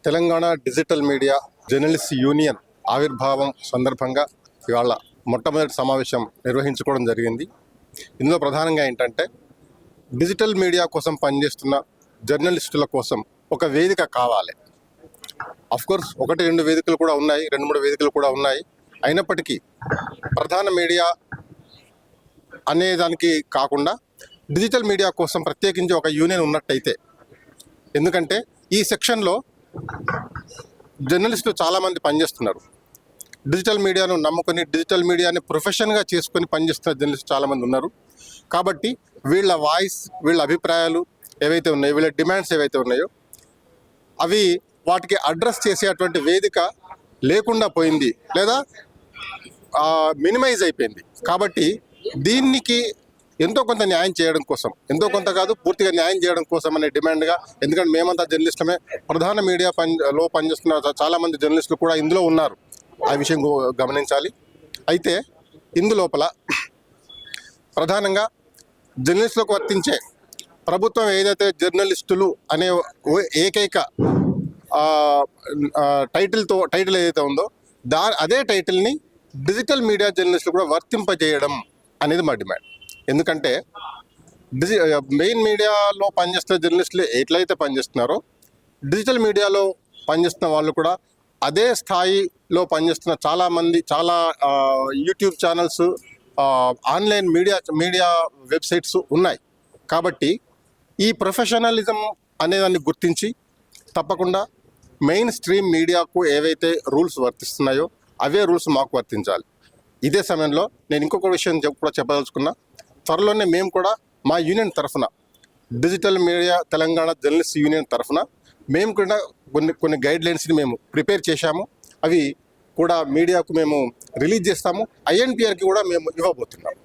Telangana digital media journalist union ఆవిర్భావం సందర్భంగా ఇవాళ మొట్టమొదటి సమావేశం నిర్వహించుకోవడం జరిగింది. ఇందులో ప్రధానంగా ఏంటంటే డిజిటల్ మీడియా కోసం పనిచేస్తున్న జర్నలిస్టుల కోసం ఒక వేదిక కావాలి. అఫ్కోర్స్ 1-2 వేదికలు కూడా ఉన్నాయి, 2-3 వేదికలు కూడా ఉన్నాయి. అయినప్పటికీ ప్రధాన మీడియా అనేదానికి కాకుండా డిజిటల్ మీడియా కోసం ప్రత్యేకించి ఒక యూనియన్ ఉన్నట్టయితే, ఎందుకంటే ఈ సెక్షన్లో జర్నలిస్టులు చాలామంది పనిచేస్తున్నారు. డిజిటల్ మీడియాను నమ్ముకొని డిజిటల్ మీడియాని ప్రొఫెషన్గా చేసుకొని పనిచేస్తున్న జర్నలిస్టులు చాలామంది ఉన్నారు. కాబట్టి వీళ్ళ వాయిస్, వీళ్ళ అభిప్రాయాలు ఏవైతే ఉన్నాయో, వీళ్ళ డిమాండ్స్ ఏవైతే ఉన్నాయో అవి వాటికి అడ్రస్ చేసేటువంటి వేదిక లేకుండా పోయింది, లేదా మినిమైజ్ అయిపోయింది. కాబట్టి దీనికి ఎంతో కొంత న్యాయం చేయడం కోసం, ఎంతో కొంత కాదు పూర్తిగా న్యాయం చేయడం కోసం అనే డిమాండ్గా, ఎందుకంటే మేమంతా జర్నలిస్టులమే, ప్రధాన మీడియా లో పనిచేస్తున్న చాలామంది జర్నలిస్టులు కూడా ఇందులో ఉన్నారు. ఆ విషయం గమనించాలి. అయితే ఇందులోపల ప్రధానంగా జర్నలిస్టులకు వర్తించే ప్రభుత్వం ఏదైతే జర్నలిస్టులు అనే ఏకైక టైటిల్ ఏదైతే ఉందో అదే టైటిల్ని డిజిటల్ మీడియా జర్నలిస్టులు కూడా వర్తింపజేయడం అనేది మా డిమాండ్. ఎందుకంటే మెయిన్ మీడియాలో పనిచేస్తున్న జర్నలిస్టులు ఎట్లయితే పనిచేస్తున్నారో డిజిటల్ మీడియాలో పనిచేస్తున్న వాళ్ళు కూడా అదే స్థాయిలో పనిచేస్తున్న చాలామంది, చాలా YouTube channels, online media websites ఉన్నాయి. కాబట్టి ఈ ప్రొఫెషనలిజం అనేదాన్ని గుర్తించి తప్పకుండా మెయిన్ స్ట్రీమ్ మీడియాకు ఏవైతే రూల్స్ వర్తిస్తున్నాయో అవే రూల్స్ మాకు వర్తించాలి. ఇదే సమయంలో నేను ఇంకొక విషయం కూడా చెప్పదలుచుకున్నా. త్వరలోనే మేము కూడా మా యూనియన్ తరఫున, digital media Telangana journalist union తరఫున మేము కూడా కొన్ని గైడ్ లైన్స్ని మేము ప్రిపేర్ చేశాము. అవి కూడా మీడియాకు మేము రిలీజ్ చేస్తాము. INPRకి కూడా మేము ఇవ్వబోతున్నాము.